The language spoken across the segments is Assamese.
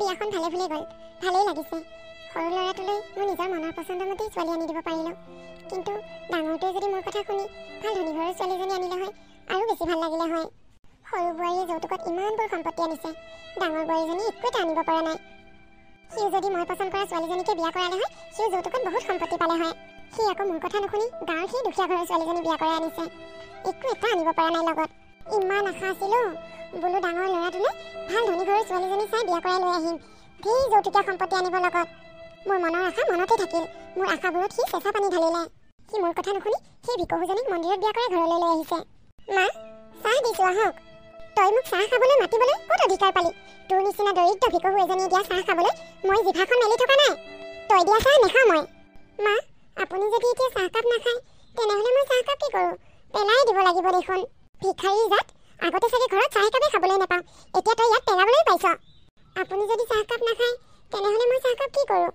বিয়াখন ভালে ভালে গ'ল, ভালেই লাগিছে। সৰু ল'ৰাটোলৈ মোৰ নিজৰ মনৰ পচন্দ মতেই ছোৱালী আনি দিব পাৰিলোঁ। কিন্তু ডাঙৰটোৱে যদি মোৰ কথা শুনি ভাল ধনী ঘৰৰ ছোৱালীজনী আনিলে হয় আৰু বেছি ভাল লাগিলে হয়। সৰু বোৱাৰীয়ে যৌতুকত ইমানবোৰ সম্পত্তি আনিছে, ডাঙৰ বোৱাৰীজনী একো এটা আনিব পৰা নাই। সিও যদি মই পচন্দ কৰা ছোৱালীজনীকে বিয়া কৰালে হয়, সিও যৌতুকত বহুত সম্পত্তি পালে হয়। সি আকৌ মোৰ কথা নুশুনি গাঁৱৰ সেই দুখীয়া ঘৰৰ ছোৱালীজনী বিয়া কৰাই আনিছে, একো এটা আনিব পৰা নাই লগত। ইমান আশা আছিলোঁ বোলো ডাঙৰ ল'ৰাটোলৈ ভাল ধনী ঘৰৰ ছোৱালীজনী চাই বিয়া কৰাই লৈ আহিম, ধেৰ যৌতুকীয়া সম্পত্তি আনিব লগত। মোৰ মনৰ আশা মনতে থাকিল, মোৰ আশাবোৰত সি চেঁচা পানী ঢালিলে। সি মোৰ কথা নুশুনি সেই ভিকহুজনীক মন্দিৰত বিয়া কৰাই ঘৰলৈ লৈ আহিছে। মা, চাহ দিছোঁ আহক। তই মোক চাহ খাবলৈ মাতিবলৈ ক'ত অধিকাৰ পালি? তোৰ নিচিনা দৰিদ্ৰ ভিকহু এজনীয়ে দিয়া চাহ খাবলৈ মই জিভাখন মেলি থকা নাই। তই দিয়া চাহ নেখাওঁ মই। মা, আপুনি যদি এতিয়া চাহকাপ নাখায় তেনেহ'লে মই চাহকাপ কি কৰোঁ? পেলাই দিব লাগিব দেখোন। ভিখাৰী জাত, আগতে চাগে ঘৰত চাহ একাপেই খাবলৈ নাপাওঁ, এতিয়া তই ইয়াত পেলাবলৈ পাইছ। আপুনি যদি চাহকাপ নাখায় তেনেহ'লে মই চাহকাপ কি কৰোঁ?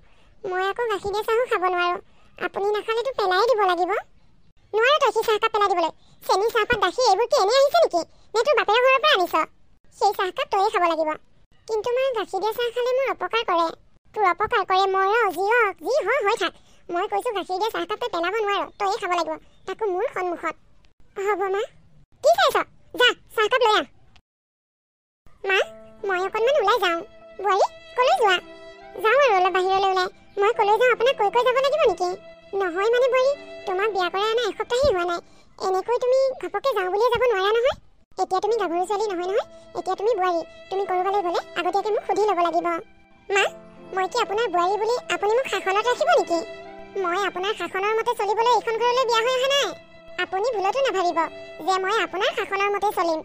মই আকৌ গাখীৰ দিয়া চাহো খাব নোৱাৰোঁ, আপুনি নাখালেতো পেলাই দিব লাগিব। নোৱাৰো তই সেই চাহকাপ পেলাই দিবলৈ। চেনি, চাহপাত, গাখীৰ এইবোৰ কি এনেই আহিছে নেকি, নে তোৰ বাপেৰৰ ঘৰৰ পৰা আনিছ? সেই চাহকাপ তয়ে খাব লাগিব। কিন্তু মা, গাখীৰ দিয়া চাহ খালে মোৰ অপকাৰ কৰে। তোৰ অপকাৰ কৰে মৰক জিৰক যি হয় হৈ থাক, মই কৈছোঁ গাখীৰ দিয়া চাহকাপ তই পেলাব নোৱাৰ, তয়ে খাব লাগিব, তাকো মোৰ সন্মুখত। হ'ব মা। কি চাইছ? যা চাহকাপ লৈ আহ। মা, মই অকণমান ওলাই যাওঁ। বোৱাৰী, ক'লৈ যোৱা? যাওঁ আৰু অলপ বাহিৰলৈ ওলাই। মই ক'লৈ যাওঁ আপোনাক কৈ যাব লাগিব নেকি? নহয় মানে বোৱাৰী, তোমাক বিয়া কৰা অনা এসপ্তাহেই হোৱা নাই, এনেকৈ তুমি ঘপককৈ যাওঁ বুলিয়ে যাব নোৱাৰা নহয়। এতিয়া তুমি গাভৰু ছোৱালী নহয় নহয়, এতিয়া তুমি বোৱাৰী, তুমি ক'ৰবালৈ গ'লে আগতীয়াকৈ মোক সুধি ল'ব লাগিব। মা, মই কি আপোনাৰ বোৱাৰী বুলি আপুনি মোক শাসনত ৰাখিব নেকি? মই আপোনাৰ শাসনৰ মতে চলিবলৈ এইখন ঘৰলৈ বিয়া হৈ অহা নাই। আপুনি ভুলতো নাভাবিব যে মই আপোনাৰ শাসনৰ মতে চলিম।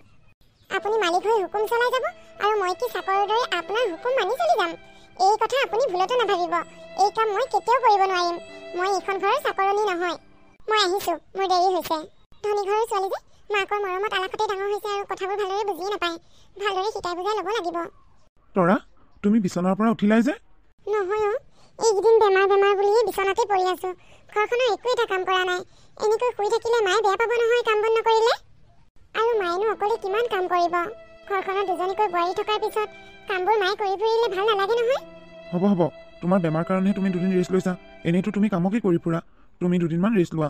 আপুনি মালিক হৈ হুকুম চলাই যাব আৰু মই কি চাকৰৰ দৰে আপোনাৰ হুকুম মানি চলি যাম, এই কথা আপুনি ভুলতো নাভাবিব। এই কাম মই কেতিয়াও কৰিব নোৱাৰিম। মই এইখন ঘৰৰ চাকৰণী নহয়। মই আহিছোঁ, মোৰ দেৰি হৈছে। ধনী ঘৰৰ ছোৱালী যে মাকৰ মৰমত আলাসতে ডাঙৰ হৈছে আৰু কথাবোৰ ভালদৰে বুজিয়ে নাপায়, ভালদৰে শিকাই বুজাই ল'ব লাগিব। তৰা, তুমি বিচনাৰ পৰা উঠিলাই যে? নহয় অ, এইকেইদিন বেমাৰ বুলিয়ে বিচনাতে পৰি আছোঁ। ঘৰখনৰ একো এটা কাম কৰা নাই। এনেকৈ শুই থাকিলে মায়ে বেয়া পাব নহয় কাম বন নকৰিলে। আৰু মায়েনো অকলে কিমান কাম কৰিব? ঘৰখনৰ দুজনীকৈ বোৱাৰী থকাৰ পিছত কামবোৰ মায়ে কৰি ফুৰিলে ভাল নালাগে নহয়। হ'ব, তোমাৰ বেমাৰ কাৰণেহে তুমি দুদিন ৰেষ্ট লৈছা, এনেইতো তুমি কামকে কৰি ফুৰা। তুমি দুদিনমান ৰেষ্ট লোৱা,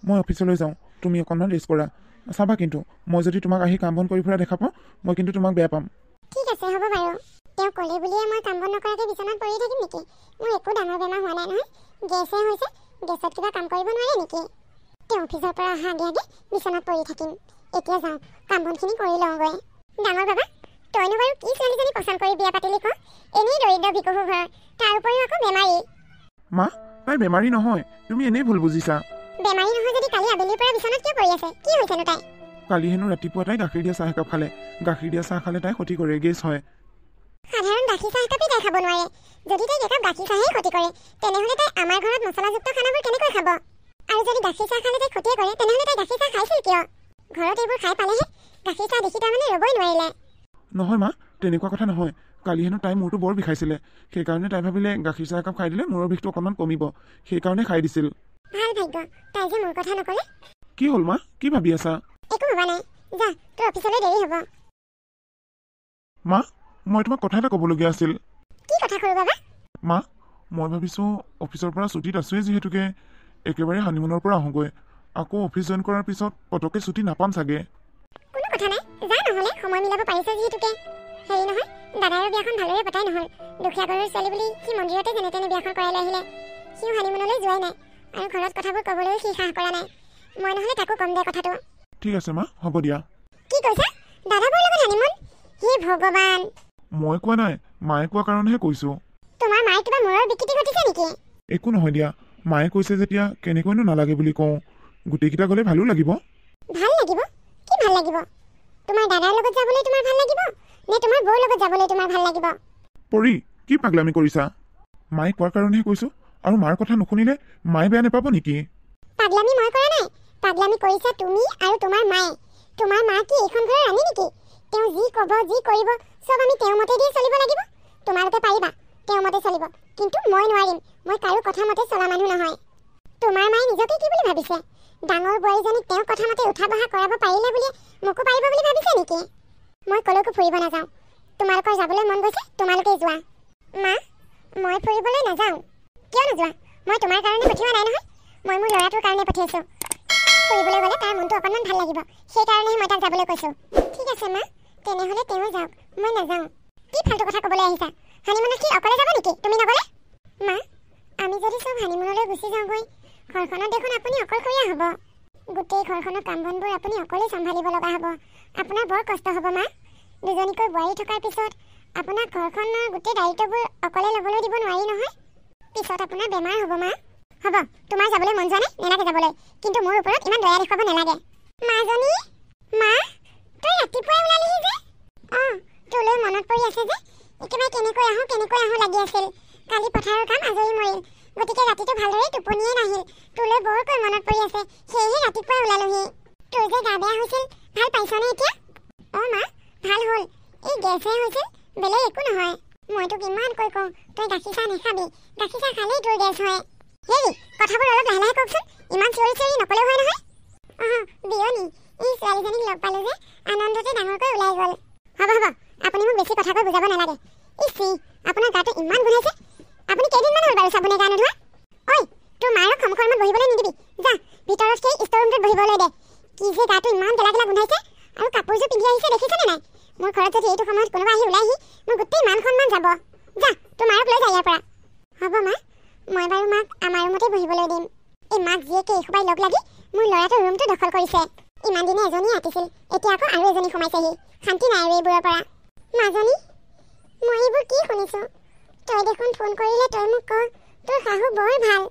মই অফিচলৈ যাওঁ, তুমি অকণমান ৰেষ্ট কৰা। চাবা কিন্তু মই যদি তোমাক আহি কাম বন কৰি ফুৰা দেখা পাওঁ, মই কিন্তু তোমাক বেয়া পাম। ঠিক আছে, হ'ব বাৰু। তেওঁ ক'লে বুলিয়ে মই কাম বন নকৰাকৈ বিচনাত পৰি থাকিম নেকি? মোৰ একো ডাঙৰ বেমাৰ হোৱা নাই নহয়, গেছহে হৈছে। গেছত কিবা কাম কৰিব নোৱাৰে নেকি? তেওঁ অফিচৰ পৰা অহা আগে আগে বিচনাত পৰি থাকিম। এতিয়া যাওঁ, কাম বনখিনি কৰি লওঁগৈ। ডাঙৰ বাবা, তইনো বাৰু কি ছোৱালীজনী পচন্দ কৰি বিয়া পাতিলি ক? এনেই দৰিদ্ৰ ভিকহু ঘৰ, তাৰ উপৰিও আকৌ বেমাৰী। মা, তাই বেমাৰী নহয়, তুমি এনেই ভুল বুজিছা। বেমাৰী নহয় যদি কালি আবেলিৰ পৰা বিচনাত কিয় পৰি আছে? কি হৈছেনো তাই? কালি হেনো ৰাতিপুৱা তাই গাখীৰ দিয়া চাহ একাপ খালে। গাখীৰ দিয়া চাহ খালে তাই ক্ষতি কৰে, গেছ হয়। সাধাৰণ গাখীৰ চাহ একাপেই তাই খাব নোৱাৰে। যদি তাই একাপ গাখীৰ চাহেই ক্ষতি কৰে, তেনেহ'লে তাই আমাৰ ঘৰত মছলাযুক্ত খানাবোৰ কেনেকৈ খাব? আৰু যদি গাখীৰ চাহ খালে তাই ক্ষতিয়ে কৰে, তেনেহ'লে তাই গাখীৰ চাহ খাইছিল কিয়? ঘৰত এইবোৰ খাই পালেহে গাখীৰ চাহ দেখি তাৰমানে ৰ'বই নোৱাৰিলে। নহয় মা, তেনেকুৱা কথা নহয়। কালি হেনো তাই মূৰটো বৰ বিষাইছিলে, সেইকাৰণে তাই ভাবিলে গাখীৰ চাহ একাপ খাই দিলে মূৰৰ বিষটো অকণমান কমিব, সেইকাৰণে খাই দিছিল। ভাল ভাগ্য, তাই যে মোৰ কথা নক'লে। কি হ'ল মা, কি ভাবি আছা? একো ভবা নাই, যা তোৰ অফিচলৈ দেৰি হ'ব। মা, মই তোমাক কথা এটা ক'বলগীয়া আছিল। কি কথা সৰু বাবা? মা, মই ভাবিছোঁ অফিচৰ পৰা ছুটীত আছোঁৱেই যিহেতুকে একেবাৰে হানিমুনৰ পৰা আহোঁগৈ। আকৌ অফিচ জইন কৰাৰ পিছত পটককৈ ছুটী নাপাম চাগে। কোনো কথা নাই, যা নহ'লে সময় মিলাব পাৰিছে যিহেতুকে। হেৰি নহয়, দাদাৰৰ বিয়াখন ভালদৰে পতাই নহ'ল। দুখীয়া ঘৰৰ ছোৱালী বুলি সি মন্দিৰতে যেনে তেনে বিয়াখন কৰাই লৈ আহিলে। সিও হানিমুনলৈ যোৱাই নাই আৰু ঘৰত কথাবোৰ ক'বলৈও সি সাহ কৰা নাই। মই নহ'লে তাকো কম দে কথাটো। ঠিক আছে মা, হ'ব দিয়া। কি কৈছা? দাদাবৰ লগত হানিমুন? হে ভগৱান! মই কোৱা নাই, মায়ে কোৱা কাৰণেহে কৈছোঁ। তোমাৰ মায়ে কিবা মূৰৰ বিকৃতি ঘটিছে নেকি? একো নহয় দিয়া, মায়ে কৈছে যেতিয়া কেনেকৈনো নালাগে বুলি কওঁ। গোটেইকেইটা গ'লে ভালো লাগিব। ভাল লাগিব? কি ভাল লাগিব? তোমাৰ দাদাৰ লগত যাবলৈ তোমাৰ ভাল লাগিব নে তোমাৰ বৌৰ লগত যাবলৈ তোমাৰ ভাল লাগিব? পৰি, কি পাগলামি কৰিছা? মায়ে কোৱাৰ কাৰণেহে কৈছোঁ, আৰু মাৰ কথা নুশুনিলে মায়ে বেয়া নাপাব নেকি? পাগলামি মই কৰা নাই, পাগলামি কৰিছা তুমি আৰু তোমাৰ মায়ে। তোমাৰ মা কি এইখন ঘৰৰ ৰাণী নেকি? তেওঁ যি ক'ব যি কৰিব চব আমি তেওঁৰ মতে দিয়ে চলিব লাগিব। তোমালোকে পাৰিবা তেওঁৰ মতে চলিব, কিন্তু মই নোৱাৰিম। মই কাৰো কথা মতে চলা মানুহ নহয়। তোমাৰ মায়ে নিজকে কি বুলি ভাবিছে? ডাঙৰ বোৱাৰীজনীক তেওঁৰ কথা মতে উঠা বহা কৰাব পাৰিলে বুলি মোকো পাৰিব বুলি ভাবিছে নেকি? মই ক'লৈকো ফুৰিব নাযাওঁ। তোমালোকৰ যাবলৈ মন গৈছে তোমালোকেই যোৱা। মা মই ফুৰিবলৈ নাযাওঁ। কিয় নোযোৱা? মই তোমাৰ কাৰণে পঠিওৱা নাই নহয়, মই মোৰ ল'ৰাটোৰ কাৰণে পঠিয়াইছোঁ। ফুৰিবলৈ গ'লে তাৰ মনটো অকণমান ভাল লাগিব, সেইকাৰণেহে মই তাক যাবলৈ কৈছোঁ। ঠিক আছে মা, তেনেহ'লে তেওঁ যাওক, মই নাযাওঁ। কি ফাল্টু কথা ক'বলৈ আহিছা? হানিমুনত কি অকলে যাব নেকি? তুমি নগ'লে? মা আমি যদি চব হানিমুনলৈ গুচি যাওঁগৈ, ঘৰখনত দেখোন আপুনি অকলশৰীয়া হ'ব। গোটেই ঘৰখনৰ কাম বনবোৰ আপুনি অকলেই চম্ভালিব লগা হ'ব। আপোনাৰ বৰ কষ্ট হ'ব মা। দুজনীকৈ বোৱাৰী থকাৰ পিছত আপোনাক ঘৰখনৰ গোটেই দায়িত্ববোৰ অকলে ল'বলৈ দিব নোৱাৰি নহয়। পিছত আপোনাৰ বেমাৰ হ'ব মা। হ'ব, তোমাৰ যাবলৈ মন যোৱা নাই, নেলাগে যাবলৈ, কিন্তু মোৰ ওপৰত ইমান দয়া দেখুৱাব নালাগে। মাজনী, মা তই ৰাতিপুৱাই ওলালিহি যে? তোলৈ মনত পৰি আছে যে, একেবাৰে কেনেকৈ আহোঁ লাগি আছিল। কালি পথাৰৰ কাম আজৰি মৰিল, গতিকে ৰাতিটো ভালদৰে টোপনিয়ে নাহিল। তোলৈ বৰকৈ মনত পৰি আছে, সেয়েহে ৰাতিপুৱাই ওলালোহি। তোৰ যে গা বেয়া হৈছিল, ভাল পাইছনে এতিয়া? মা ভাল হ'ল, এই গেছহে হৈছিল, বেলেগ একো নহয়। মই তোক ইমানকৈ কওঁ তই গাখীৰ চাহ নাখাবি, গাখীৰ চাহ খালেই তোৰ গেছ হয়। হেৰি কথাবোৰ অলপ লাহে লাহে কওকচোন, ইমান চিঞৰি নকলেও হয় নহয়। বিয়নী, এই ছোৱালীজনীক লগ পালোঁ যে আনন্দতে ডাঙৰকৈ ওলাই গ'ল। হ'ব আপুনি মোক বেছি কথা কৈ বুজাব নালাগে। ইচি আপোনাৰ গাটো ইমান গোন্ধাইছে, আপুনি কেইদিনমান হ'ল বাৰু চাবোনে গা নোধোৱা? ঐ তোৰ মাৰক সন্মুখত বহিবলৈ নিদিবি, যা ভিতৰত সেই ষ্ট'ৰ ৰুমটোত বহিবলৈ দে। কি যে গাটো ইমান গেলা গোন্ধাইছে, আৰু কাপোৰযোৰ পিন্ধি আহিছে দেখিছেনে নাই? মোৰ ঘৰত যদি এইটো সময়ত কোনোবা আহি ওলাইহি, মোৰ গোটেই মান সন্মান যাব। যা তোৰ মাৰক লৈ যা ইয়াৰ পৰা। হ'ব মা, মই বাৰু মাক আমাৰ ৰুমতে বহিবলৈ দিম। এই মাক জীয়েকে এইসোপাই লগ লাগি মোৰ ল'ৰাটোৰ ৰুমটো দখল কৰিছে। ইমান দিনে এজনী আতিছিল, এতিয়া আকৌ আৰু এজনী সোমাইছেহি। শান্তি নাই আৰু এইবোৰৰ পৰা। মাজনী, মই এইবোৰ কি শুনিছোঁ? তই দেখোন ফোন কৰিলে তই মোক ক তোৰ শাহু বৰ ভাল।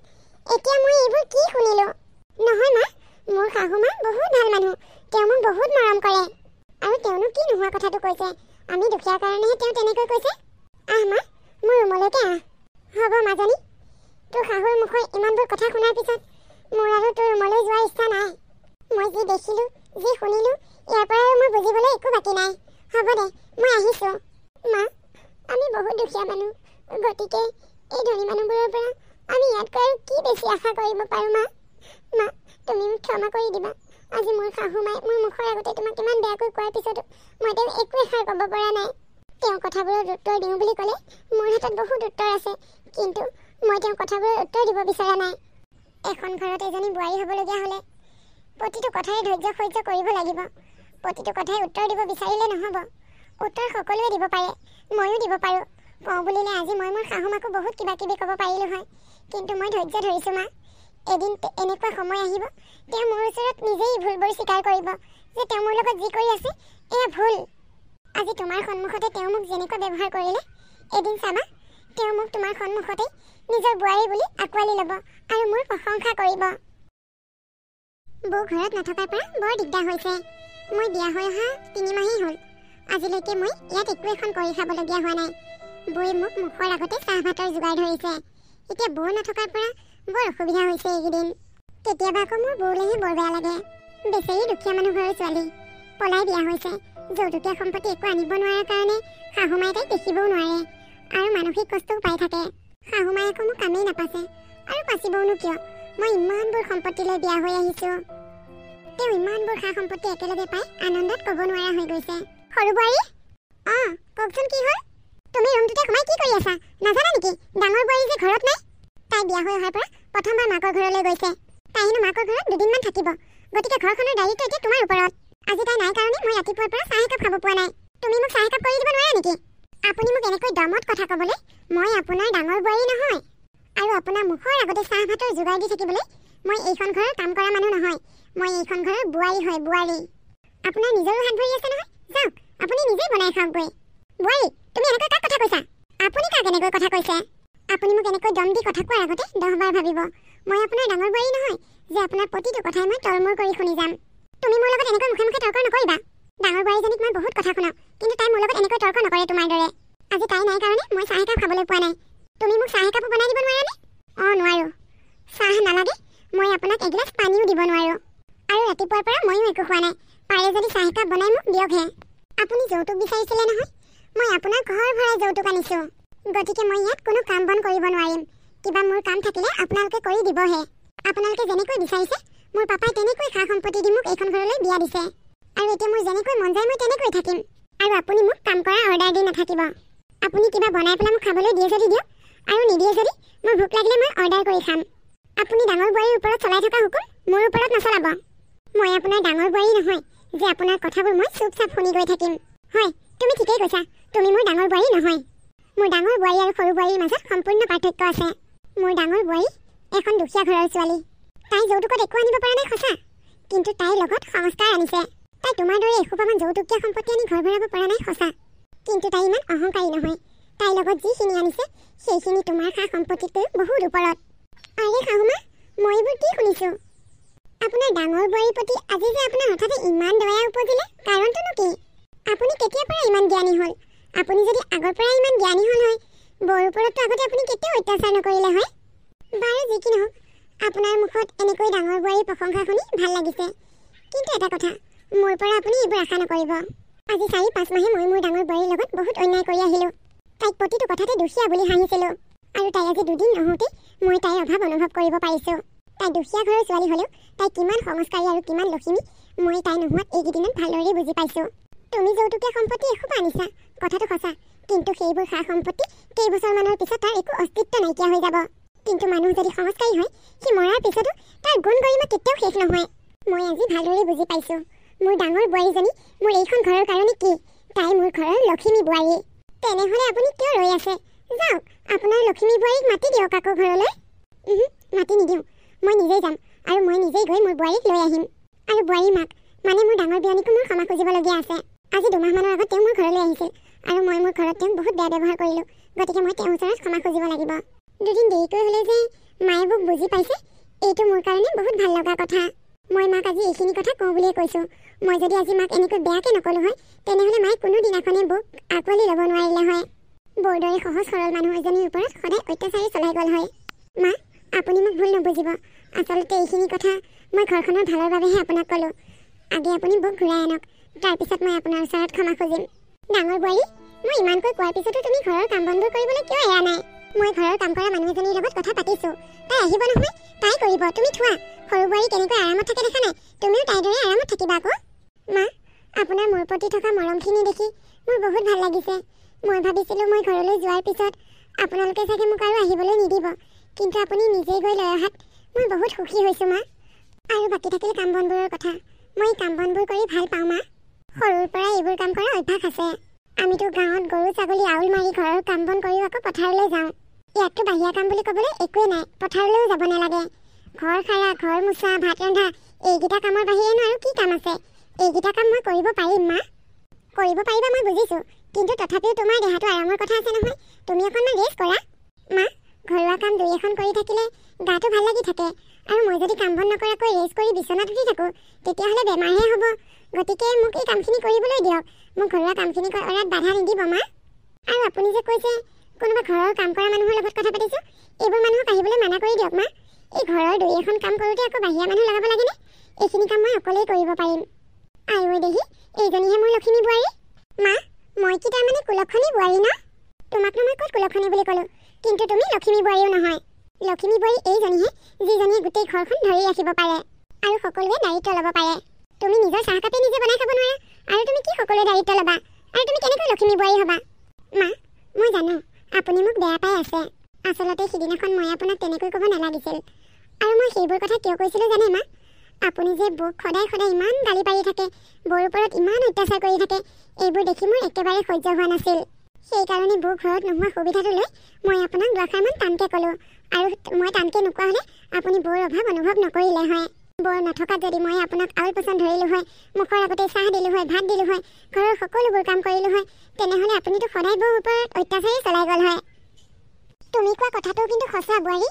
এতিয়া মই এইবোৰ কি শুনিলোঁ? নহয় মা, মোৰ শাহু মা বহুত ভাল মানুহ, তেওঁ মোক বহুত মৰম কৰে। আৰু তেওঁনো কি নোহোৱা কথাটো কৈছে? আমি দুখীয়াৰ কাৰণেহে তেওঁ তেনেকৈ কৈছে। আহ মা, মোৰ ৰুমলৈকে আহ। হ'ব মাজনী, তোৰ শাহুৰ মুখৰ ইমানবোৰ কথা শুনাৰ পিছত মোৰ আৰু তোৰ ৰুমলৈ যোৱাৰ ইচ্ছা নাই। মই যি দেখিলোঁ, যি শুনিলোঁ, ইয়াৰ পৰা আৰু মোৰ বুজিবলৈ একো বাকী নাই। হ'ব দে, মই আহিছোঁ। মা আমি বহুত দুখীয়া মানুহ, গতিকে এই ধনী মানুহবোৰৰ পৰা আমি ইয়াতকৈ আৰু কি বেছি আশা কৰিব পাৰোঁ? মা তুমি মোক ক্ষমা কৰি দিবা। আজি মোৰ শাহু মায়ে মোৰ মুখৰ আগতে তোমাক ইমান বেয়াকৈ কোৱাৰ পিছতো মই তেওঁ একো এষাৰ ক'ব পৰা নাই। তেওঁ কথাবোৰৰ উত্তৰ দিওঁ বুলি ক'লে মোৰ হাতত বহুত উত্তৰ আছে, কিন্তু মই তেওঁ কথাবোৰৰ উত্তৰ দিব বিচৰা নাই। এখন ঘৰত এজনী বোৱাৰী হ'বলগীয়া হ'লে প্ৰতিটো কথাই ধৈৰ্য সহ্য কৰিব লাগিব। প্ৰতিটো কথাই উত্তৰ দিব বিচাৰিলে নহ'ব। উত্তৰ সকলোৱে দিব পাৰে, ময়ো দিব পাৰোঁ। কওঁ বুলিলে আজি মই মোৰ শাহু মাকো বহুত কিবা কিবি ক'ব পাৰিলোঁ হয়, কিন্তু মই ধৈৰ্য ধৰিছোঁ মা। এদিন এনেকুৱা সময় আহিব, তেওঁ মোৰ ওচৰত নিজেই ভুলবোৰ স্বীকাৰ কৰিব যে তেওঁ মোৰ লগত যি কৰি আছে এয়া ভুল। আজি তোমাৰ সন্মুখতে তেওঁ মোক যেনেকুৱা ব্যৱহাৰ কৰিলে, এদিন চাবা তেওঁ মোক তোমাৰ সন্মুখতেই নিজৰ বোৱাৰী বুলি আঁকোৱালি ল'ব আৰু মোৰ প্ৰশংসা কৰিব। বৌ ঘৰত নথকাৰ পৰা বৰ দিগদাৰ হৈছে। মই বিয়া হৈ অহা 3 মাহেই হ'ল, আজিলৈকে মই ইয়াত একো এখন কৰি খাবলগীয়া হোৱা নাই। বৌয়ে মোক মুখৰ আগতে চাহ ভাতৰ যোগাৰ ধৰিছে। এতিয়া বৌ নথকাৰ পৰা বৰ অসুবিধা হৈছে এইকেইদিন। কেতিয়াবা আকৌ মোৰ বৌলেহে বৰ বেয়া লাগে। বেচেৰি দুখীয়া মানুহ ঘৰৰ ছোৱালী, পলাই বিয়া হৈছে। যৌতুকীয়া সম্পত্তি একো আনিব নোৱাৰাৰ কাৰণে শাহু মায়ে তাইক দেখিবও নোৱাৰে আৰু মানসিক কষ্টও পাই থাকে। শাহু মায়ে আকৌ মোক কামেই নাপাছে, আৰু পাচিবওনো কিয়? মই ইমানবোৰ সম্পত্তিলৈ বিয়া হৈ আহিছোঁ। তেওঁ ইমানবোৰ সা সম্পত্তি একেলগে পাই আনন্দত ক'ব নোৱাৰা হৈ গৈছে। সৰু বোৱাৰী, কওকচোন কি হ'ল? তুমি ৰুমটোতে সোমাই কি কৰি আছা? নাজানা নেকি ডাঙৰ বোৱাৰী যে ঘৰত নাই? তাই বিয়া হৈ অহাৰ পৰা প্ৰথমবাৰ মাকৰ ঘৰলৈ গৈছে। তাই হেনো মাকৰ ঘৰত 2 দিনমান থাকিব, গতিকে ঘৰখনৰ দায়িত্ব এতিয়া তোমাৰ ওপৰত। আজি তাই নাই কাৰণে মই ৰাতিপুৱাৰ পৰা চাহ একাপ খাব পোৱা নাই। তুমি মোক চাহ একাপ কৰি দিব নোৱাৰা নেকি? আপুনি মোক এনেকৈ দমত কথা ক'বলৈ মই আপোনাৰ ডাঙৰ বোৱাৰী নহয়, আৰু আপোনাৰ মুখৰ আগতে চাহ ভাতৰ যোগাৰ দি থাকিবলৈ মই এইখন ঘৰৰ কাম কৰা মানুহ নহয়। মই এইখন ঘৰৰ বোৱাৰী হয়, বোৱাৰী। আপোনাৰ নিজৰো হাত ভৰি আছে নহয়, যাওক আপুনি নিজেই বনাই খাওকগৈ। বোৱাৰী, তুমি এনেকৈ কাক কথা কৈছা? আপুনি কাক এনেকৈ কথা কৈছে? আপুনি মোক এনেকৈ দম দি কথা কোৱাৰ আগতে 10 বাৰ ভাবিব। মই আপোনাৰ ডাঙৰ বোৱাৰী নহয় যে আপোনাৰ প্ৰতিটো কথাই মই তলমূৰ কৰি শুনি যাম। তুমি মোৰ লগত এনেকৈ মুখে মুখে তৰ্ক নকৰিবা। ডাঙৰ বোৱাৰীজনীক মই বহুত কথা শুনাওঁ, কিন্তু তাই মোৰ লগত এনেকৈ তৰ্ক নকৰে তোমাৰ দৰে। আজি তাই নাই কাৰণে মই চাহ একাপ খাবলৈ পোৱা নাই। তুমি মোক চাহ একাপো বনাই দিব নোৱাৰানে? নোৱাৰোঁ। চাহ নালাগে, মই আপোনাক এগিলাচ পানীও দিব নোৱাৰোঁ। আৰু ৰাতিপুৱাৰ পৰা ময়ো একো খোৱা নাই। পাৰে যদি চাহ একাপ বনাই মোক দিয়কহে। আপুনি যৌতুক বিচাৰিছিলে নহয়, মই আপোনাৰ ঘৰ ভৰাই যৌতুক আনিছোঁ। গতিকে মই ইয়াত কোনো কাম বন কৰিব নোৱাৰিম। কিবা মোৰ কাম থাকিলে আপোনালোকে কৰি দিবহে। আপোনালোকে যেনেকৈ বিচাৰিছে মোৰ পাপাই তেনেকৈ সা সম্পত্তি দি মোক এইখন ঘৰলৈ বিয়া দিছে, আৰু এতিয়া মোৰ যেনেকৈ মন যায় মই তেনেকৈ থাকিম। আৰু আপুনি মোক কাম কৰা অৰ্ডাৰ দি নাথাকিব। আপুনি কিবা বনাই পেলাই মোক খাবলৈ দিয়ে যদি দিয়ক, আৰু নিদিয়ে যদি মোৰ ভোক লাগিলে মই অৰ্ডাৰ কৰি খাম। আপুনি ডাঙৰ বোৱাৰীৰ ওপৰত চলাই থকা হুকুম মোৰ ওপৰত নচলাব। মই আপোনাৰ ডাঙৰ বোৱাৰী নহয় যে আপোনাৰ কথাবোৰ মই চুপচাপ শুনি গৈ থাকিম। হয়, তুমি ঠিকেই কৈছা, তুমি মোৰ ডাঙৰ বোৱাৰী নহয়। মোৰ ডাঙৰ বোৱাৰী আৰু সৰু বোৱাৰীৰ মাজত সম্পূৰ্ণ পাৰ্থক্য আছে। মোৰ ডাঙৰ বোৱাৰী এখন দুখীয়া ঘৰৰ ছোৱালী। তাই যৌতুকত একো আনিব পৰা নাই সঁচা, কিন্তু তাইৰ লগত সংস্কাৰ আনিছে। তাই তোমাৰ দৰে এসোপামান যৌতুকীয়া সম্পত্তি আনি ঘৰ ভৰাব পৰা নাই সঁচা, কিন্তু তাই ইমান অহংকাৰী নহয়। তাইৰ লগত যিখিনি আনিছে সেইখিনি তোমাৰ সা সম্পত্তিতকৈ বহুত ওপৰত। আৰে শাহুমা, মই এইবোৰ কি শুনিছোঁ? আপোনাৰ ডাঙৰ বোৱাৰীৰ প্ৰতি আজি যে আপোনাৰ হঠাতে ইমান দয়া উপজিলে, কাৰণটোনো কি? আপুনি কেতিয়াৰ পৰা ইমান জ্ঞানী হ'ল? আপুনি যদি আগৰ পৰা ইমান জ্ঞানী হ'ল হয়, বৌৰ ওপৰততো আগতে আপুনি কেতিয়াও অত্যাচাৰ নকৰিলে হয়। বাৰু যি কি নহওক, আপোনাৰ মুখত এনেকৈ ডাঙৰ বোৱাৰীৰ প্ৰশংসা শুনি ভাল লাগিছে, কিন্তু এটা কথা, মোৰ পৰা আপুনি এইবোৰ আশা নকৰিব। আজি 4-5 মাহে মই মোৰ ডাঙৰ বোৱাৰীৰ লগত বহুত অন্যায় কৰি আহিলোঁ। তাইক প্ৰতিটো কথাতে দুখীয়া বুলি হাঁহিছিলোঁ, আৰু তাই আজি দুদিন নহওঁতেই মই তাইৰ অভাৱ অনুভৱ কৰিব পাৰিছোঁ। তাই দুখীয়া ঘৰৰ ছোৱালী হ'লেও তাই কিমান সংস্কাৰী আৰু কিমান লখিমী মই তাই নোহোৱাত এইকেইদিনত ভালদৰে বুজি পাইছোঁ। তুমি যৌতুকীয়া সম্পত্তি এসোপা আনিছা, কথাটো সঁচা, কিন্তু সেইবোৰ সা সম্পত্তি কেইবছৰমানৰ পিছত তাৰ একো অস্তিত্ব নাইকিয়া হৈ যাব। কিন্তু মানুহ যদি সংস্কাৰী হয়, সি মৰাৰ পিছতো তাৰ গুণ গৰিমা কেতিয়াও শেষ নহয়। মই আজি ভালদৰে বুজি পাইছোঁ, মোৰ ডাঙৰ বোৱাৰীজনী মোৰ এইখন ঘৰৰ কাৰণে কি? তাই মোৰ ঘৰৰ লখিমী বোৱাৰী। তেনেহ'লে আপুনি কিয় ৰৈ আছে? যাওক, আপোনাৰ লখিমী বোৱাৰীক মাতি দিয়ক আকৌ ঘৰলৈ। মাতি নিদিওঁ, মই নিজেই যাম, আৰু মই নিজেই গৈ মোৰ বোৱাৰীক লৈ আহিম। আৰু বোৱাৰীৰ মাক মানে মোৰ ডাঙৰ বিয়নীকো মোৰ ক্ষমা খুজিবলগীয়া আছে। আজি 2 মাহমানৰ আগত তেওঁ মোৰ ঘৰলৈ আহিছিল, আৰু মই মোৰ ঘৰত তেওঁক বহুত বেয়া ব্যৱহাৰ কৰিলোঁ, গতিকে মই তেওঁৰ ওচৰত ক্ষমা খুজিব লাগিব। 2 দিন দেৰিকৈ হ'লে যে মায়ে মোক বুজি পাইছে, এইটো মোৰ কাৰণে বহুত ভাল লগা কথা। মই মাক আজি এইখিনি কথা কওঁ বুলিয়ে কৈছোঁ। মই যদি আজি মাক এনেকৈ বেয়াকৈ নকলোঁ হয়, তেনেহ'লে মায়ে কোনো দিনাখনে বৌক আঁকোৱালি ল'ব নোৱাৰিলে হয়। বৌৰ দৰে সহজ সৰল মানুহ এজনীৰ ওপৰত সদায় অত্যাচাৰী চলাই গ'ল হয়। মা, আপুনি মোক ভুল নবুজিব। আচলতে এইখিনি কথা মই ঘৰখনৰ ভালৰ বাবেহে আপোনাক ক'লোঁ। আগে আপুনি বৌক ঘূৰাই আনক, তাৰপিছত মই আপোনাৰ ওচৰত ক্ষমা খুজিম। ডাঙৰ বোৱাৰী, মই ইমানকৈ কোৱাৰ পিছতো তুমি ঘৰৰ কাম বনবোৰ কৰিবলৈ কিয় এৰা নাই? মই ঘৰৰ কাম কৰা মানুহ এজনীৰ লগত কথা পাতিছোঁ, তাই আহিব নহয়, তাই কৰিব, তুমি থোৱা। সৰু বোৱাৰী কেনেকৈ আৰামত থাকে দেখা নাই? তুমিও তাইৰ দৰে আৰামত থাকিবা আকৌ। মা, আপোনাৰ মোৰ প্ৰতি থকা মৰমখিনি দেখি মোৰ বহুত ভাল লাগিছে। মই ভাবিছিলোঁ মই ঘৰলৈ যোৱাৰ পিছত আপোনালোকে চাগে মোক আৰু আহিবলৈ নিদিব, কিন্তু আপুনি নিজেই গৈ লৈ অহাত মই বহুত সুখী হৈছোঁ মা। আৰু বাকী থাকিল কাম বনবোৰৰ কথা। মই এই কাম বনবোৰ কৰি ভাল পাওঁ মা। সৰুৰ পৰাই এইবোৰ কাম কৰা অভ্যাস আছে। আমিতো গাঁৱত গৰু ছাগলী আউল মাৰি ঘৰৰ কাম বন কৰিও আকৌ পথাৰলৈ যাওঁ। ইয়াততো বাহিৰা কাম বুলি ক'বলৈ একোৱেই নাই, পথাৰলৈও যাব নালাগে। ঘৰ সাৰা, ঘৰ মোচা, ভাত ৰন্ধা, এইকেইটা কামৰ বাহিৰেনো আৰু কি কাম আছে? এইকেইটা কাম মই কৰিব পাৰিম মা। কৰিব পাৰিবা মই বুজিছোঁ, কিন্তু তথাপিও তোমাৰ দেহাটো আৰামৰ কথা আছে নহয়, তুমি অকণমান ৰেষ্ট কৰা। মা, ঘৰুৱা কাম 2-এখন কৰি থাকিলে গাটো ভাল লাগি থাকে, আৰু মই যদি কাম বন নকৰাকৈ ৰেষ্ট কৰি বিচনাত উঠি থাকোঁ, তেতিয়াহ'লে বেমাৰহে হ'ব। গতিকে মোক এই কামখিনি কৰিবলৈ দিয়ক, মোক ঘৰুৱা কামখিনি কৰাত বাধা নিদিব মা। আৰু আপুনি যে কৈছে কোনোবা ঘৰৰ কাম কৰা মানুহৰ লগত কথা পাতিছোঁ, এইবোৰ মানুহক আহিবলৈ মানা কৰি দিয়ক মা। এই ঘৰৰ 2-এখন কাম কৰোঁতে আকৌ বাহিৰা মানুহ লগাব লাগেনে? এইখিনি কাম মই অকলেই কৰিব পাৰিম। আৰু দেহি, এইজনীহে মোৰ লখিমী বোৱাৰী। মা, মই কি তাৰমানে কুলক্ষণী বোৱাৰী ন? তোমাকনো মই ক'ত কুলক্ষণী বুলি ক'লোঁ? কিন্তু তুমি লখিমী বোৱাৰীও নহয়। লখিমী বোৱাৰী এইজনীহে যিজনীয়ে গোটেই ঘৰখন ধৰি ৰাখিব পাৰে আৰু সকলোৱে দায়িত্ব ল'ব পাৰে। তুমি নিজৰ চাহকাপে নিজে বনাই খাব নোৱাৰা, আৰু তুমি কি সকলোৱে দায়িত্ব ল'বা? আৰু তুমি কেনেকৈ লখিমী বোৱাৰী হ'বা? মা, মই জানো আপুনি মোক বেয়া পাই আছে। আচলতে সিদিনাখন মই আপোনাক তেনেকৈ ক'ব নালাগিছিল। আৰু মই সেইবোৰ কথা কিয় কৈছিলোঁ জানে মা? আপুনি যে বৌক সদায় সদায় ইমান গালি পাৰি থাকে, বৌৰ ওপৰত ইমান অত্যাচাৰ কৰি থাকে, এইবোৰ দেখি মোৰ একেবাৰে সহ্য হোৱা নাছিল। সেইকাৰণে বৌ ঘৰত নোহোৱা সুবিধাটো লৈ মই আপোনাক দুআষাৰমান টানকৈ ক'লোঁ, আৰু মই টানকৈ নোকোৱা হ'লে আপুনি বৌৰ অভাৱ অনুভৱ নকৰিলে হয়। বৌৰ নথকাত যদি মই আপোনাক আউল পচন ধৰিলোঁ হয়, মুখৰ আগতে চাহ দিলোঁ হয়, ভাত দিলোঁ হয়, ঘৰৰ সকলোবোৰ কাম কৰিলোঁ হয়, তেনেহ'লে আপুনিতো সদায় বৌৰ ওপৰত অত্যাচাৰেই চলাই গ'ল হয়। তুমি কোৱা কথাটো কিন্তু সঁচা বোৱাৰী।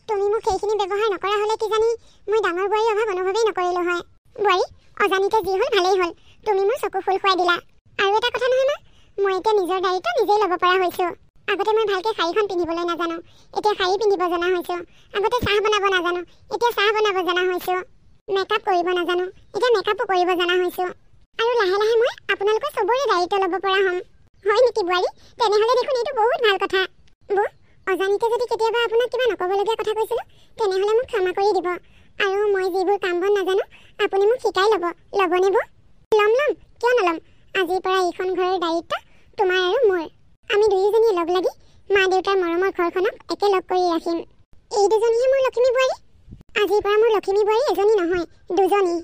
তুমি মোক সেইখিনি ব্যৱহাৰ নকৰা হ'লে কিজানি মই ডাঙৰ বোৱাৰীৰ অভাৱ অনুভৱেই নকৰিলোঁ হয়। বোৱাৰী, অজানিতে যি হ'ল ভালেই হ'ল, তুমি মোৰ চকু ফুল খুৱাই দিলা। আৰু এটা কথা নহয় মা, মই এতিয়া নিজৰ দায়িত্ব নিজেই ল'ব পৰা হৈছোঁ। আগতে মই ভালকৈ শাড়ীখন পিন্ধিবলৈ নাজানো, এতিয়া শাড়ী পিন্ধিব জনা হৈছোঁ। আগতে চাহ বনাব নাজানো, এতিয়া চাহ বনাব জনা হৈছোঁ। মেকআপ কৰিব নাজানো, এতিয়া মেকআপো কৰিব জনা হৈছোঁ। আৰু লাহে লাহে মই আপোনালোকৰ চবৰে দায়িত্ব ল'ব পৰা হ'ম। হয় নেকি বোৱাৰী? তেনেহ'লে দেখোন এইটো বহুত ভাল কথা। বৌ, অজানিতে যদি কেতিয়াবা আপোনাক কিবা নক'বলগীয়া কথা কৈছিলোঁ, তেনেহ'লে মোক ক্ষমা কৰি দিব। আৰু মই যিবোৰ কাম বন নাজানো আপুনি মোক শিকাই ল'বনে বৌ? ল'ম, কিয় নল'ম। আজিৰ পৰা এইখন ঘৰৰ দায়িত্ব তোমাৰ আৰু মোৰ। আমি 2 লগ লাগি মা দেউতাৰ মৰমৰ ঘৰখনক একেলগ কৰি ৰাখিম। এই দুজনীহে মোৰ লখিমী বোৱাৰী। আজিৰ পৰা মোৰ লখিমী বোৱাৰী এজনী নহয়, দুজনী।